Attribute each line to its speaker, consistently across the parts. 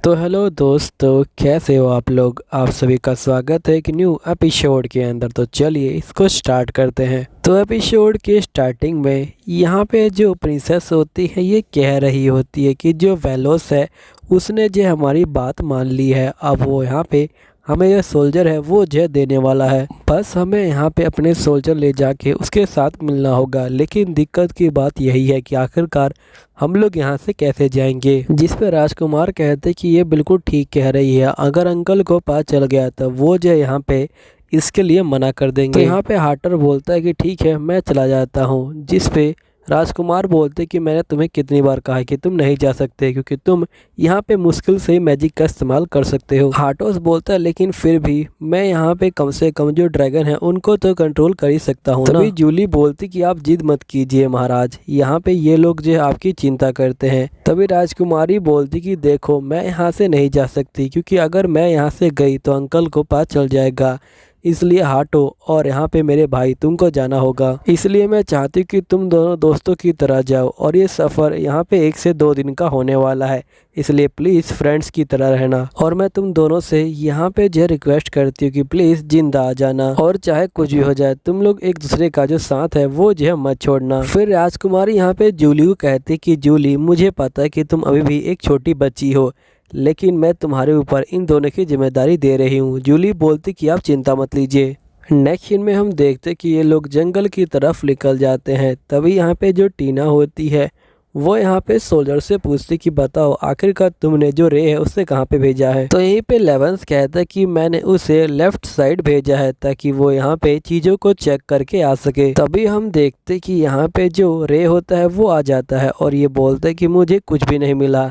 Speaker 1: तो हेलो दोस्तों, कैसे हो आप लोग। आप सभी का स्वागत है एक न्यू एपिसोड के अंदर। तो चलिए इसको स्टार्ट करते हैं। तो एपिसोड के स्टार्टिंग में यहाँ पे जो प्रिंसेस होती है ये कह रही होती है कि जो वेलोस है उसने जो हमारी बात मान ली है। अब वो यहाँ पे हमें यह सोल्जर है वो जय देने वाला है। बस हमें यहाँ पे अपने सोल्जर ले जाके उसके साथ मिलना होगा। लेकिन दिक्कत की बात यही है कि आखिरकार हम लोग यहाँ से कैसे जाएंगे। जिस पे राजकुमार कहते कि ये बिल्कुल ठीक कह रही है, अगर अंकल को पता चल गया तो वो जो यहाँ पे इसके लिए मना कर देंगे। तो यहाँ पे हार्टर बोलता है कि ठीक है मैं चला जाता हूँ। जिस पे राजकुमार बोलते कि मैंने तुम्हें कितनी बार कहा है कि तुम नहीं जा सकते, क्योंकि तुम यहाँ पे मुश्किल से मैजिक का इस्तेमाल कर सकते हो। हार्टोस बोलता है लेकिन फिर भी मैं यहाँ पे कम से कम जो ड्रैगन है उनको तो कंट्रोल कर ही सकता हूँ। तभी जूली बोलती कि आप जिद मत कीजिए महाराज, यहाँ पे ये लोग जो आपकी चिंता करते हैं। तभी राजकुमारी बोलती कि देखो मैं यहाँ से नहीं जा सकती, क्योंकि अगर मैं यहाँ से गई तो अंकल को पता चल जाएगा। इसलिए हाटो और यहाँ पे मेरे भाई तुमको जाना होगा। इसलिए मैं चाहती हूँ कि तुम दोनों दोस्तों की तरह जाओ, और ये सफ़र यहाँ पे 1 से 2 दिन का होने वाला है। इसलिए प्लीज़ फ्रेंड्स की तरह रहना। और मैं तुम दोनों से यहाँ पे जो रिक्वेस्ट करती हूँ कि प्लीज़ जिंदा आ जाना, और चाहे कुछ भी हो जाए तुम लोग एक दूसरे का जो साथ है वो जो है मत छोड़ना। फिर राजकुमारी यहाँ पे जूली को कहती कि जूली मुझे पता है कि तुम अभी भी एक छोटी बच्ची हो, लेकिन मैं तुम्हारे ऊपर इन दोनों की जिम्मेदारी दे रही हूँ। जूली बोलती कि आप चिंता मत लीजिए। नेक्स्ट सीन में हम देखते कि ये लोग जंगल की तरफ निकल जाते हैं। तभी यहाँ पे जो टीना होती है वो यहाँ पे सोल्जर से पूछती कि बताओ आखिरकार तुमने जो रे है उससे कहाँ पे भेजा है। तो यहीं पे लेवेंस कहता है कि मैंने उसे लेफ्ट साइड भेजा है ताकि वो यहाँ पे चीज़ों को चेक करके आ सके। तभी हम देखते कि यहाँ पे जो रे होता है वो आ जाता है और ये बोलता है कि मुझे कुछ भी नहीं मिला।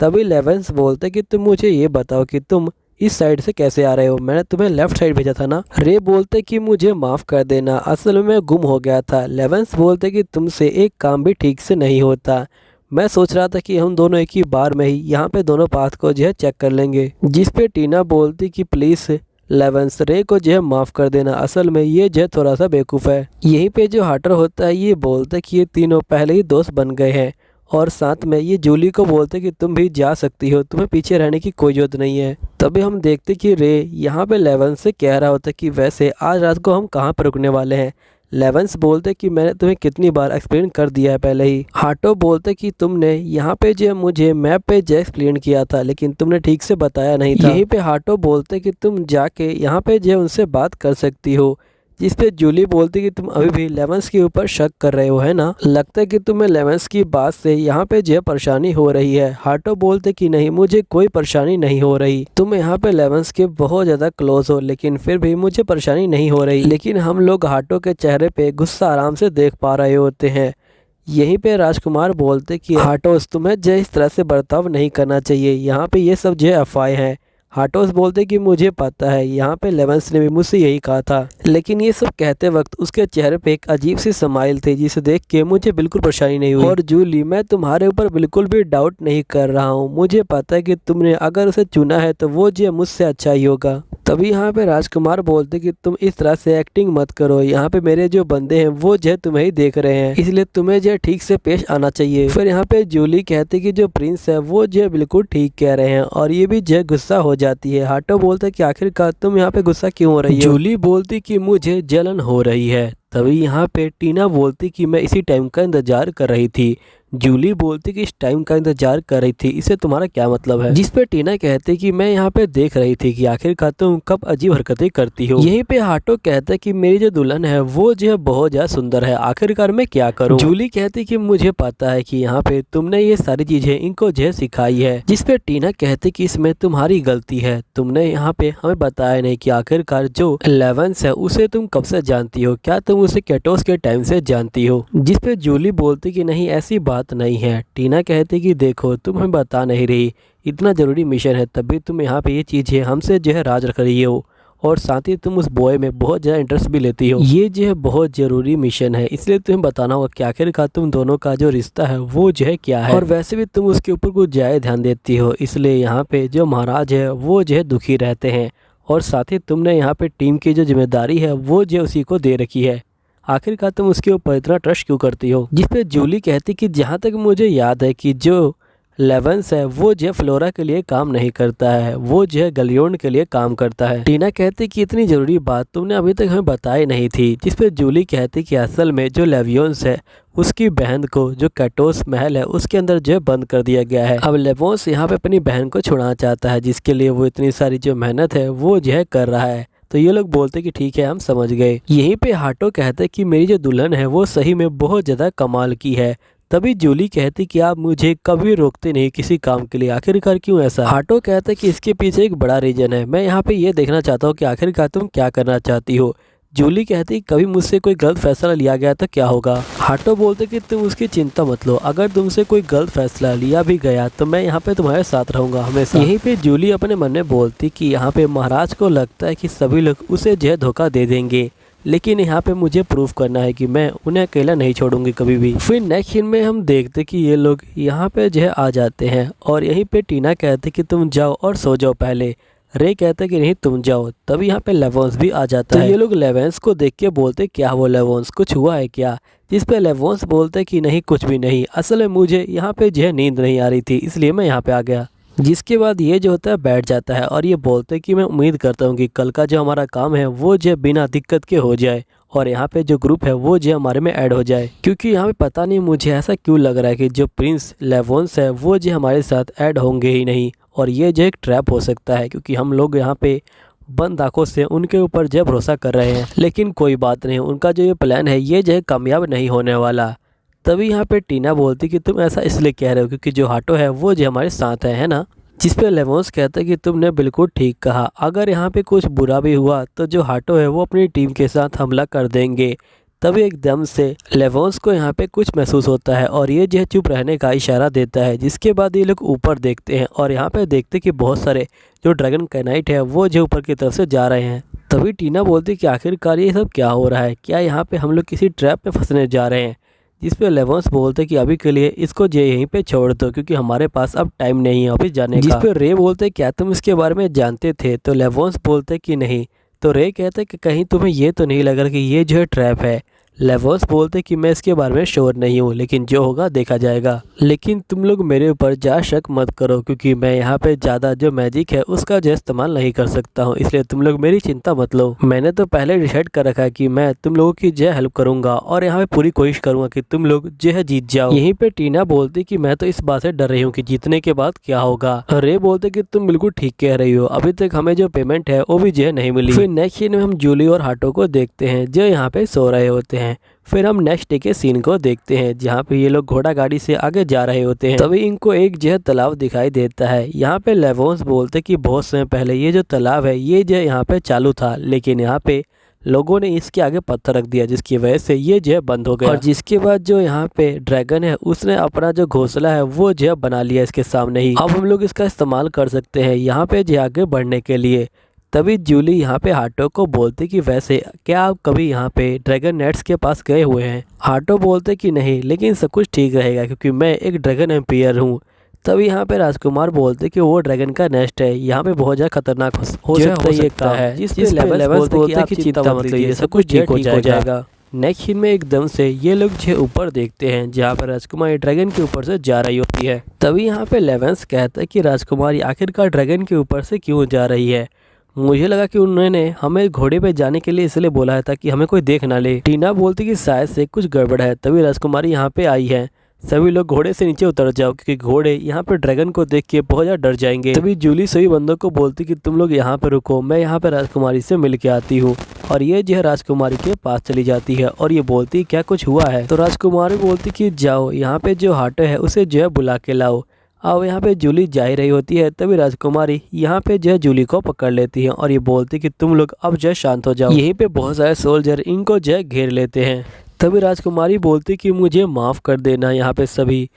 Speaker 1: तभी लेवेंस बोलते कि तुम मुझे ये बताओ कि तुम इस साइड से कैसे आ रहे हो, मैंने तुम्हें लेफ्ट साइड भेजा था ना। रे बोलते कि मुझे माफ़ कर देना, असल में मैं गुम हो गया था। लेवेंस बोलते कि तुमसे एक काम भी ठीक से नहीं होता। मैं सोच रहा था कि हम दोनों एक ही बार में ही यहाँ पे दोनों पाथ को जो है चेक कर लेंगे। जिस पे टीना बोलती कि प्लीज़ लेवेंस रे को जो है माफ़ कर देना, असल में ये जो है थोड़ा सा बेवकूफ़ है। यहीं पे जो हार्टर होता है ये बोलता है कि ये तीनों पहले ही दोस्त बन गए हैं, और साथ में ये जूली को बोलते कि तुम भी जा सकती हो, तुम्हें पीछे रहने की कोई जरूरत नहीं है। तभी हम देखते कि रे यहाँ पे लेवेंस से कह रहा होता कि वैसे आज रात को हम कहाँ पर रुकने वाले हैं। लेवेंस बोलते कि मैंने तुम्हें कितनी बार एक्सप्लेन कर दिया है पहले ही। हार्टो बोलते कि तुमने यहाँ पे जो मुझे मैप पे जो एक्सप्लेन किया था लेकिन तुमने ठीक से बताया नहीं था। यहीं पे हार्टो बोलते कि तुम जाके यहाँ पे जो उनसे बात कर सकती हो। जिस पे जूली बोलती कि तुम अभी भी लेवेंस के ऊपर शक कर रहे हो, है ना। लगता है कि तुम्हें लेवेंस की बात से यहाँ पे जो परेशानी हो रही है। हार्टो बोलते कि नहीं मुझे कोई परेशानी नहीं हो रही, तुम यहाँ पे लेवेंस के बहुत ज़्यादा क्लोज हो लेकिन फिर भी मुझे परेशानी नहीं हो रही। लेकिन हम लोग हार्टो के चेहरे पे गुस्सा आराम से देख पा रहे होते हैं। यहीं पे राजकुमार बोलते कि हार्टोस तुम्हें जो इस तरह से बर्ताव नहीं करना चाहिए, यहाँ पे ये सब जो अफवाहें हैं। हार्टोस बोलते कि मुझे पता है, यहाँ पे लेवेंस ने भी मुझसे यही कहा था। लेकिन ये सब कहते वक्त उसके चेहरे पे एक अजीब सी स्माइल थी जिसे देख के मुझे बिल्कुल परेशानी नहीं हुई। और जूली मैं तुम्हारे ऊपर बिल्कुल भी डाउट नहीं कर रहा हूँ, मुझे पता है कि तुमने अगर उसे चुना है तो वो जो मुझसे अच्छा ही होगा। तभी यहाँ पे राजकुमार बोलते कि तुम इस तरह से एक्टिंग मत करो, यहाँ पे मेरे जो बंदे हैं वो जो तुम्हें ही देख रहे हैं, इसलिए तुम्हें जो ठीक से पेश आना चाहिए। फिर यहाँ पे जूली कहती कि जो प्रिंस है वो जो बिल्कुल ठीक कह रहे हैं, और ये भी जो गुस्सा हो जाती है। हार्टो बोलता है कि आखिरकार तुम यहाँ पे गुस्सा क्यों हो रही हो। जूली बोलती कि मुझे जलन हो रही है। तभी यहाँ पे टीना बोलती कि मैं इसी टाइम का इंतजार कर रही थी। जूली बोलती कि इस टाइम का इंतजार कर रही थी, इससे तुम्हारा क्या मतलब है। जिस पे टीना कहती कि मैं यहाँ पे देख रही थी कि आखिरकार तुम कब अजीब हरकतें करती हो। यहीं पे हार्टो कहता है कि मेरी जो दुल्हन है वो जो है बहुत ज्यादा सुंदर है, आखिरकार मैं क्या करूँ। जूली कहती कि मुझे पता है कि यहाँ पे तुमने ये सारी चीजें इनको जो सिखाई है। जिस पे टीना कहती कि इसमें तुम्हारी गलती है, तुमने यहाँ पे हमें बताया नहीं कि आखिरकार जो लेवेंस है उसे तुम कब से जानती हो, क्या तुम उसे कैटोस के टाइम से जानती हो। जिस पे जूली बोलती कि नहीं ऐसी बात नहीं है। टीना कहती कि देखो तुम हमें बता नहीं रही, इतना जरूरी मिशन है तभी तुम यहाँ पे ये चीज़ें हमसे जो है राज रख रही हो, और साथ ही तुम उस बॉय में बहुत ज़्यादा इंटरेस्ट भी लेती हो। ये जो है बहुत ज़रूरी मिशन है, इसलिए तुम्हें बताना होगा कि आखिरकार तुम दोनों का जो रिश्ता है वो जो है क्या है, और वैसे भी तुम उसके ऊपर कुछ ज़्यादा ध्यान देती हो, इसलिए यहाँ पे जो महाराज है वो जो है दुखी रहते हैं, और साथ ही तुमने यहाँ पे टीम की जो जिम्मेदारी है वो जो उसी को दे रखी है। आखिरकार तुम उसके ऊपर इतना ट्रस्ट क्यों करती हो। जिस पे जूली कहती कि जहाँ तक मुझे याद है कि जो लेवेंस है वो जो फ्लोरा के लिए काम नहीं करता है, वो जो गलियोन के लिए काम करता है। टीना कहती कि इतनी जरूरी बात तुमने अभी तक हमें बताई नहीं थी, जिस पे जूली कहती कि असल में जो लेवियोन्स है उसकी बहन को जो कैटोस महल है उसके अंदर जो बंद कर दिया गया है। अब लेवोंस यहाँ पे अपनी बहन को छुड़ाना चाहता है, जिसके लिए वो इतनी सारी जो मेहनत है वो जो है कर रहा है। तो ये लोग बोलते कि ठीक है हम समझ गए। यहीं पे हाटो कहते कि मेरी जो दुल्हन है वो सही में बहुत ज़्यादा कमाल की है। तभी जूली कहती कि आप मुझे कभी रोकते नहीं किसी काम के लिए, आखिरकार क्यों ऐसा। हाटो कहते कि इसके पीछे एक बड़ा रीजन है, मैं यहाँ पे ये देखना चाहता हूँ कि आखिरकार तुम क्या करना चाहती हो। जूली कहती कभी मुझसे कोई गलत फैसला लिया गया तो क्या होगा। हाटो बोलते कि तुम उसकी चिंता मत लो, अगर तुमसे कोई गलत फैसला लिया भी गया तो मैं यहाँ पे तुम्हारे साथ रहूंगा हमेशा। यहीं पे जूली अपने मन में बोलती कि यहाँ पे महाराज को लगता है कि सभी लोग उसे जो है धोखा दे देंगे, लेकिन यहाँ पे मुझे प्रूफ करना है कि मैं उन्हें अकेला नहीं छोड़ूंगी कभी भी। फिर नेक्स्ट सीन में हम देखते कि ये लोग यहाँ पे जो है आ जाते हैं और यहीं पे टीना कहते कि तुम जाओ और सो जाओ पहले। रे कहते कि नहीं तुम जाओ। तभी यहाँ पे लेवोंस भी आ जाता है। ये लोग लेवेंस को देख के बोलते क्या वो लेवोंस कुछ हुआ है क्या, जिस पे लेवोंस बोलते कि नहीं कुछ भी नहीं, असल में मुझे यहाँ पे जो है नींद नहीं आ रही थी इसलिए मैं यहाँ पे आ गया। जिसके बाद ये जो होता है बैठ जाता है और ये बोलते कि मैं उम्मीद करता हूँ कि कल का जो हमारा काम है वो जो बिना दिक्कत के हो जाए और यहाँ पे जो ग्रुप है वो जो हमारे में ऐड हो जाए, क्योंकि यहाँ पे पता नहीं मुझे ऐसा क्यों लग रहा है कि जो प्रिंस लेवोंस है वो जो हमारे साथ ऐड होंगे ही नहीं और ये जो एक ट्रैप हो सकता है, क्योंकि हम लोग यहाँ पे बंद आंखों से उनके ऊपर जो भरोसा कर रहे हैं। लेकिन कोई बात नहीं, उनका जो ये प्लान है ये जो है कामयाब नहीं होने वाला। तभी यहाँ पे टीना बोलती कि तुम ऐसा इसलिए कह रहे हो क्योंकि जो हाटो है वो जो हमारे साथ है ना। जिस पे लेवोंस कहता है कि तुमने बिल्कुल ठीक कहा, अगर यहाँ पे कुछ बुरा भी हुआ तो जो हाटो है वो अपनी टीम के साथ हमला कर देंगे। तभी एकदम से लेवोंस को यहाँ पे कुछ महसूस होता है और ये जो है चुप रहने का इशारा देता है। जिसके बाद ये लोग ऊपर देखते हैं और यहाँ पे देखते कि बहुत सारे जो ड्रैगन कैनाइट है वो जो ऊपर की तरफ से जा रहे हैं। तभी टीना बोलती कि आखिरकार ये सब क्या हो रहा है, क्या यहाँ पे हम लोग किसी ट्रैप में फंसने जा रहे हैं। जिस पे लेवोंस बोलते कि अभी के लिए इसको जे यहीं पे छोड़ दो क्योंकि हमारे पास अब टाइम नहीं है ऑफिस जाने का। जिस पे रे बोलते क्या तुम इसके बारे में जानते थे, तो लेवोंस बोलते कि नहीं। तो रे कहते कि कहीं तुम्हें ये तो नहीं लग रहा कि ये जो है ट्रैप है। लेवोंस बोलते कि मैं इसके बारे में श्योर नहीं हूँ, लेकिन जो होगा देखा जाएगा। लेकिन तुम लोग मेरे ऊपर ज़्यादा शक मत करो क्योंकि मैं यहाँ पे ज़्यादा जो मैजिक है उसका जो इस्तेमाल नहीं कर सकता हूँ, इसलिए तुम लोग मेरी चिंता मत लो। मैंने तो पहले डिसाइड कर रखा है कि मैं तुम लोगों की जो हेल्प करूंगा और यहाँ पे पूरी कोशिश करूंगा कि तुम लोग जो है जीत जाओ। यहीं पे टीना बोलती कि मैं तो इस बात से डर रही हूँ कि जीतने के बाद क्या होगा। रे बोलते कि तुम बिल्कुल ठीक कह रही हो, अभी तक हमें जो पेमेंट है वो भी जो है नहीं मिली। फिर नेक्स्ट सीन में हम जूली और हाटो को देखते हैं जो यहाँ पे सो रहे होते हैं। फिर हम नेक्स्ट डे के सीन को देखते हैं जहाँ पे ये लोग घोड़ा गाड़ी से आगे जा रहे होते हैं। तभी इनको एक जो है तालाब दिखाई देता है। यहाँ पे लेवोंस बोलते कि बहुत समय पहले ये जो तालाब है ये जो यहाँ पे चालू था, लेकिन यहाँ पे लोगों ने इसके आगे पत्थर रख दिया जिसकी वजह से ये जो है बंद हो गया। और जिसके बाद जो यहाँ पे ड्रैगन है उसने अपना जो घोंसला है वो जो है बना लिया इसके सामने ही। अब हम लोग इसका इस्तेमाल कर सकते हैं यहाँ पे जो आगे बढ़ने के लिए। तभी जूली यहाँ पे हाटो को बोलते कि वैसे क्या आप कभी यहाँ पे ड्रैगन नेट्स के पास गए हुए हैं। हाटो बोलते कि नहीं, लेकिन सब कुछ ठीक रहेगा क्योंकि मैं एक ड्रैगन एम्पायर हूँ। तभी यहाँ पे राजकुमार बोलते कि वो ड्रैगन का नेस्ट है, यहाँ पे बहुत ज्यादा खतरनाक हो सकता है। जिस पे लेवल्स बोलते कि चिंता मत लीजिए, सब कुछ ठीक हो जाएगा। नेक्स्ट सीन में एकदम से ये लोग जो ऊपर देखते हैं जहाँ पर राजकुमारी ड्रैगन के ऊपर से जा रही होती है। तभी यहाँ पे लेवेंस कहता है कि राजकुमारी आखिरकार ड्रैगन के ऊपर से क्यों जा रही है। मुझे लगा कि उन्होंने हमें घोड़े पे जाने के लिए इसलिए बोला है ताकि हमें कोई देख ना ले। टीना बोलती कि शायद से कुछ गड़बड़ है। तभी राजकुमारी यहाँ पे आई है। सभी लोग घोड़े से नीचे उतर जाओ क्योंकि घोड़े यहाँ पे ड्रैगन को देख के बहुत ज़्यादा डर जाएंगे। तभी जूली सभी बंदों को बोलती कि तुम लोग यहाँ पे रुको, मैं यहाँ पे राजकुमारी से मिल के आती हूँ। और ये जो है राजकुमारी के पास चली जाती है और ये बोलती क्या कुछ हुआ है। तो राजकुमारी बोलती कि जाओ यहाँ पे जो हाटो है उसे जो है बुला के लाओ। अब यहाँ पे जूली जा ही रही होती है। तभी राजकुमारी यहाँ पे जो है जूली को पकड़ लेती है और ये बोलती कि तुम लोग अब जो है शांत हो जाओ। यहीं पे बहुत सारे सोल्जर इनको जो है घेर लेते हैं। तभी राजकुमारी बोलती कि मुझे माफ़ कर देना यहाँ पे सभी।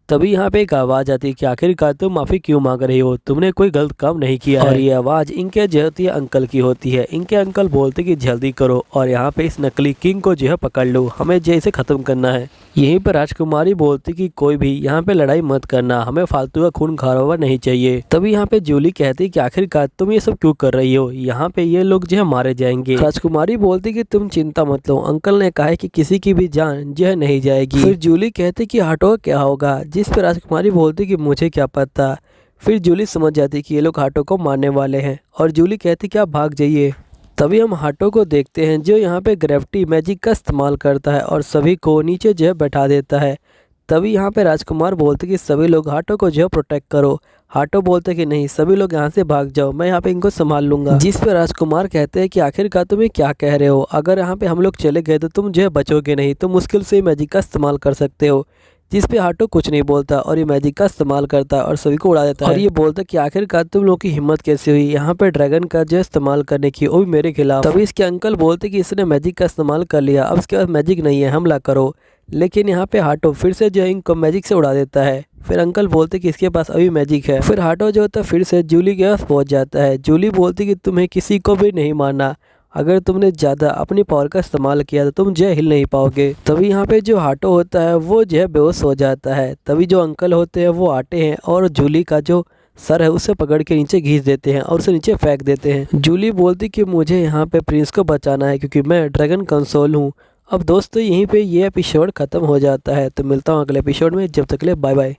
Speaker 1: तभी यहाँ पे एक आवाज़ आती है कि आखिरकार तुम माफ़ी क्यों मांग रही हो, तुमने कोई गलत काम नहीं किया है। और ये आवाज़ इनके जो होती है अंकल की होती है। इनके अंकल बोलते कि जल्दी करो और यहाँ पे इस नकली किंग को जो है पकड़ लो, हमें जो इसे ख़त्म करना है। यहीं पर राजकुमारी बोलती कि कोई भी यहाँ पे लड़ाई मत करना, हमें फालतू का खून खराबा नहीं चाहिए। तभी यहाँ पे जूली कहती कि आखिरकार तुम ये सब क्यों कर रही हो, यहाँ पे ये लोग जो है मारे जाएंगे। राजकुमारी बोलती कि तुम चिंता मत लो, अंकल ने कहा है कि किसी की भी जान जो है नहीं जाएगी। फिर जूली कहती कि हाटो क्या होगा, जिस जिस पर राजकुमारी बोलती कि मुझे क्या पता। फिर जूली समझ जाती कि ये लोग हाटो को मारने वाले हैं और जूली कहती कि आप भाग जाइए। तभी हम हाटो को देखते हैं जो यहाँ पे ग्रेविटी मैजिक का इस्तेमाल करता है और सभी को नीचे जो है बैठा देता है। तभी यहाँ पे राजकुमार बोलते कि सभी लोग हाटो को जो है प्रोटेक्ट करो। हाटो बोलते कि नहीं, सभी लोग यहाँ से भाग जाओ, मैं यहाँ पे इनको संभाल लूंगा। जिस पे राजकुमार कहते हैं कि आखिरकार तुम ये क्या कह रहे हो, अगर यहाँ पे हम लोग चले गए तो तुम जो है बचोगे नहीं, तुम मुश्किल से मैजिक का इस्तेमाल कर सकते हो। जिस पे हाटो कुछ नहीं बोलता और ये मैजिक का इस्तेमाल करता है और सभी को उड़ा देता है और ये बोलता है कि आखिरकार तुम लोगों की हिम्मत कैसे हुई यहाँ पे ड्रैगन का जो इस्तेमाल करने की, वो भी मेरे खिलाफ। तभी इसके अंकल बोलते कि इसने मैजिक का इस्तेमाल कर लिया, अब इसके पास मैजिक नहीं है, हमला करो। लेकिन यहाँ पे हाटो फिर से जो है इनको मैजिक से उड़ा देता है। फिर अंकल बोलते कि इसके पास अभी मैजिक है। फिर हाटो जो होता है फिर से जूली के पास पहुंच जाता है। जूली बोलती कि तुम्हें किसी को भी नहीं मारना, अगर तुमने ज़्यादा अपनी पावर का इस्तेमाल किया तो तुम जो हिल नहीं पाओगे। तभी यहाँ पे जो हाटो होता है वो जो है बेहोश हो जाता है। तभी जो अंकल होते हैं वो आते हैं और जूली का जो सर है उसे पकड़ के नीचे घींच देते हैं और उसे नीचे फेंक देते हैं। जूली बोलती कि मुझे यहाँ पे प्रिंस को बचाना है क्योंकि मैं ड्रैगन कंसोल हूँ। अब दोस्तों यहीं पे ये एपिसोड ख़त्म हो जाता है, तो मिलता हूँ अगले एपिसोड में, जब तक के लिए बाय बाय।